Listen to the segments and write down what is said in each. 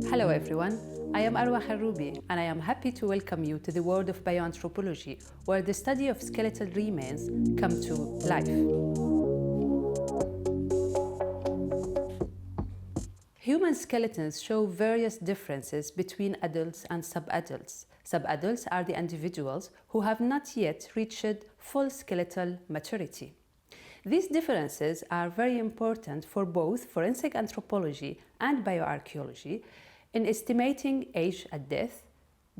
Hello everyone, I am Arwa Kharobi and I am happy to welcome you to the world of bioanthropology, where the study of skeletal remains come to life. Human skeletons show various differences between adults and subadults. Subadults are the individuals who have not yet reached full skeletal maturity. These differences are very important for both forensic anthropology and bioarchaeology in estimating age at death,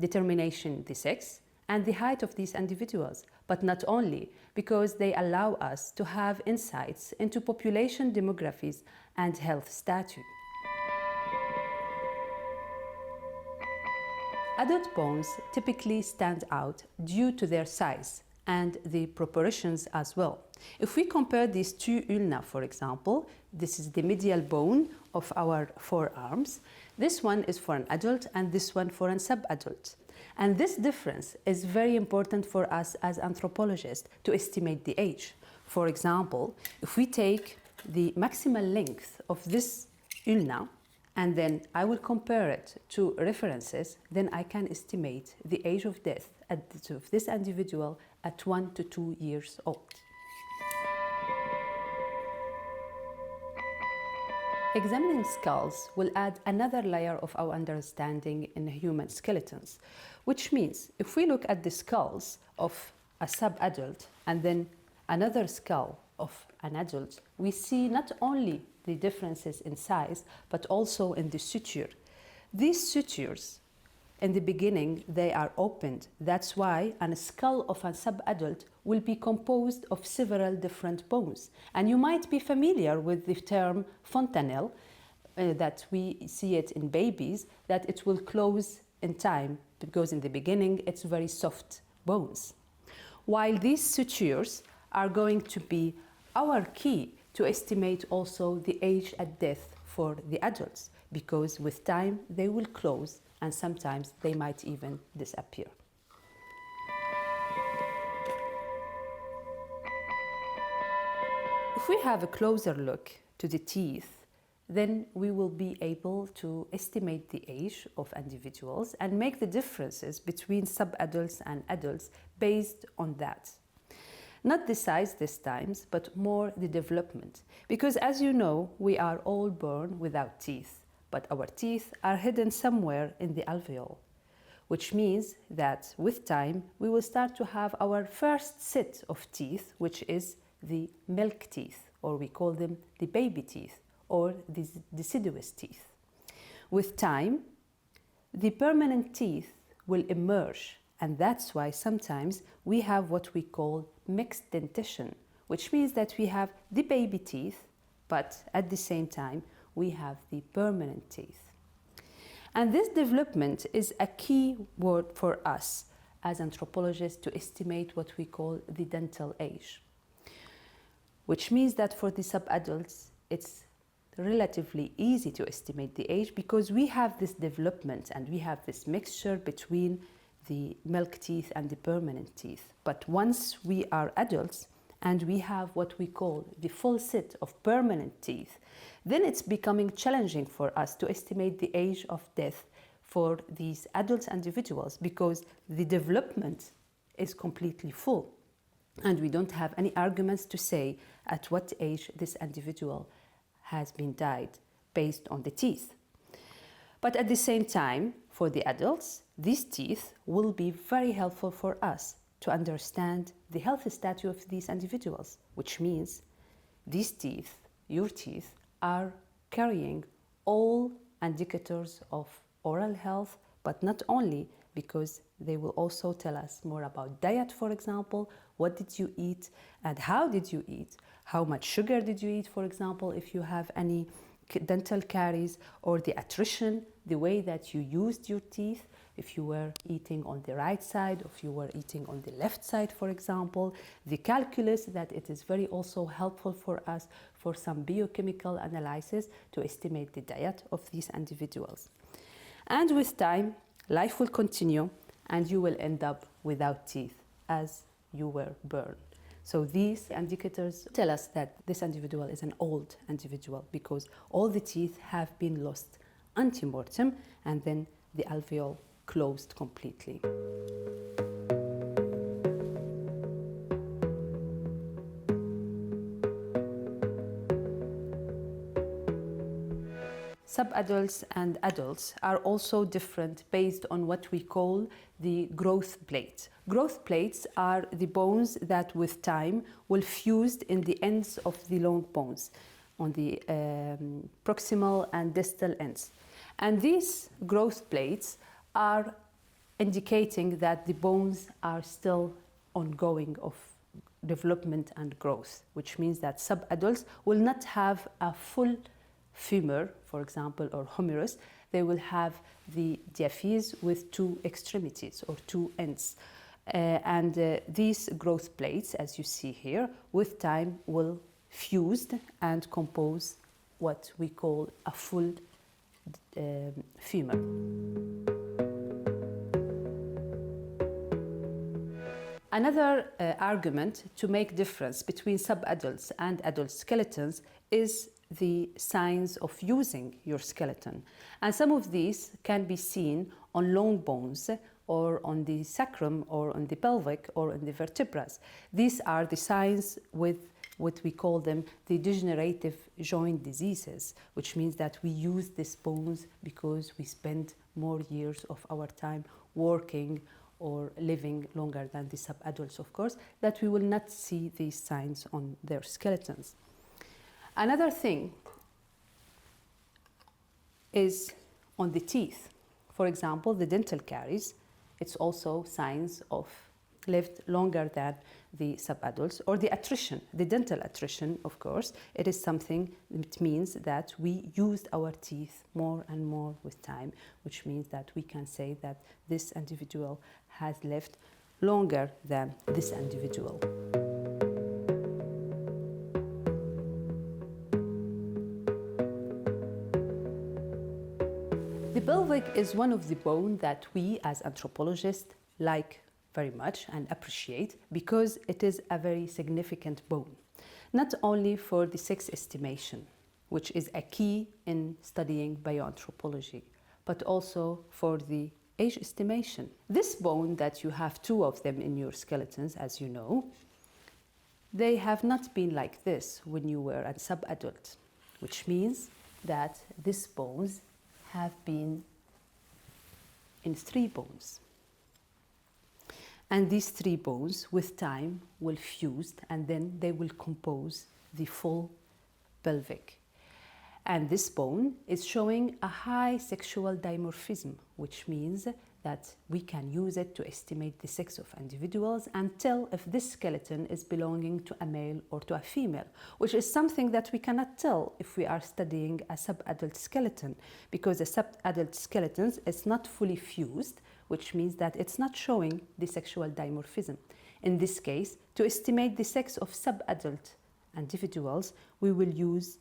determination the sex, and the height of these individuals, but not only, because they allow us to have insights into population demographies and health status. Adult bones typically stand out due to their size and the proportions as well. If we compare these two ulna, for example, this is the medial bone of our forearms. This one is for an adult and this one for a subadult. And this difference is very important for us as anthropologists to estimate the age. For example, if we take the maximal length of this ulna, and then I will compare it to references, then I can estimate the age of death of this individual at 1 to 2 years old. Examining skulls will add another layer of our understanding in human skeletons, which means if we look at the skulls of a subadult and then another skull of an adult, we see not only the differences in size, but also in the suture. These sutures, in the beginning, they are opened. That's why a skull of a subadult will be composed of several different bones. And you might be familiar with the term fontanelle, that we see it in babies, that it will close in time, because in the beginning, it's very soft bones. While these sutures are going to be our key to estimate also the age at death for the adults, because with time they will close and sometimes they might even disappear. If we have a closer look to the teeth, then we will be able to estimate the age of individuals and make the differences between subadults and adults based on that. Not the size this time, but more the development. Because as you know, we are all born without teeth, but our teeth are hidden somewhere in the alveoli, which means that with time, we will start to have our first set of teeth, which is the milk teeth, or we call them the baby teeth, or the deciduous teeth. With time, the permanent teeth will emerge. And that's why sometimes we have what we call mixed dentition, which means that we have the baby teeth, but at the same time, we have the permanent teeth. And this development is a key word for us as anthropologists to estimate what we call the dental age, which means that for the subadults, it's relatively easy to estimate the age because we have this development and we have this mixture between the milk teeth and the permanent teeth. But once we are adults and we have what we call the full set of permanent teeth, then it's becoming challenging for us to estimate the age of death for these adult individuals because the development is completely full. And we don't have any arguments to say at what age this individual has been died based on the teeth. But at the same time, for the adults, these teeth will be very helpful for us to understand the health status of these individuals, which means these teeth, your teeth, are carrying all indicators of oral health, but not only, because they will also tell us more about diet, for example, what did you eat and how did you eat, how much sugar did you eat, for example, if you have any dental caries, or the attrition, the way that you used your teeth, if you were eating on the right side, if you were eating on the left side, for example, the calculus, that it is very also helpful for us for some biochemical analysis to estimate the diet of these individuals. And with time, life will continue and you will end up without teeth as you were born. So these indicators tell us that this individual is an old individual because all the teeth have been lost ante-mortem and then the alveoli closed completely. Subadults and adults are also different based on what we call the growth plates. Growth plates are the bones that with time will fuse in the ends of the long bones on the proximal and distal ends. And these growth plates are indicating that the bones are still ongoing of development and growth, which means that subadults will not have a full femur, for example, or humerus. They will have the diaphyse with two extremities or two ends. These growth plates, as you see here, with time will fuse and compose what we call a full femur. Another argument to make difference between subadults and adult skeletons is the signs of using your skeleton. And some of these can be seen on long bones or on the sacrum or on the pelvic or on the vertebrae. These are the signs with what we call them the degenerative joint diseases, which means that we use these bones because we spend more years of our time working or living longer than the subadults, of course, that we will not see these signs on their skeletons. Another thing is on the teeth. For example, the dental caries, it's also signs of lived longer than the subadults, or the attrition, the dental attrition, of course. It is something, it means that we used our teeth more and more with time, which means that we can say that this individual has lived longer than this individual. The pelvic is one of the bones that we as anthropologists like very much and appreciate because it is a very significant bone, not only for the sex estimation, which is a key in studying bioanthropology, but also for the age estimation. This bone that you have two of them in your skeletons, as you know, they have not been like this when you were a subadult, which means that these bones have been in three bones. And these three bones, with time, will fuse and then they will compose the full pelvic. And this bone is showing a high sexual dimorphism, which means that we can use it to estimate the sex of individuals and tell if this skeleton is belonging to a male or to a female, which is something that we cannot tell if we are studying a subadult skeleton, because a subadult skeleton is not fully fused, which means that it's not showing the sexual dimorphism. In this case, to estimate the sex of subadult individuals, we will use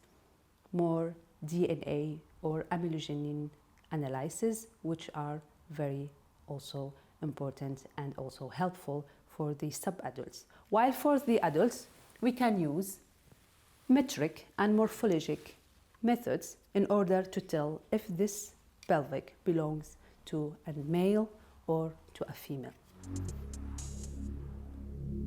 more DNA or amylogenin analysis, which are very also important and also helpful for the subadults. While for the adults, we can use metric and morphologic methods in order to tell if this pelvic belongs to a male or to a female.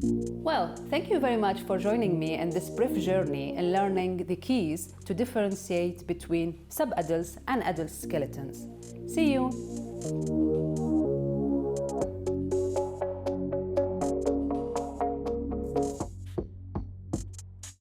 Well, thank you very much for joining me in this brief journey in learning the keys to differentiate between subadults and adult skeletons. See you!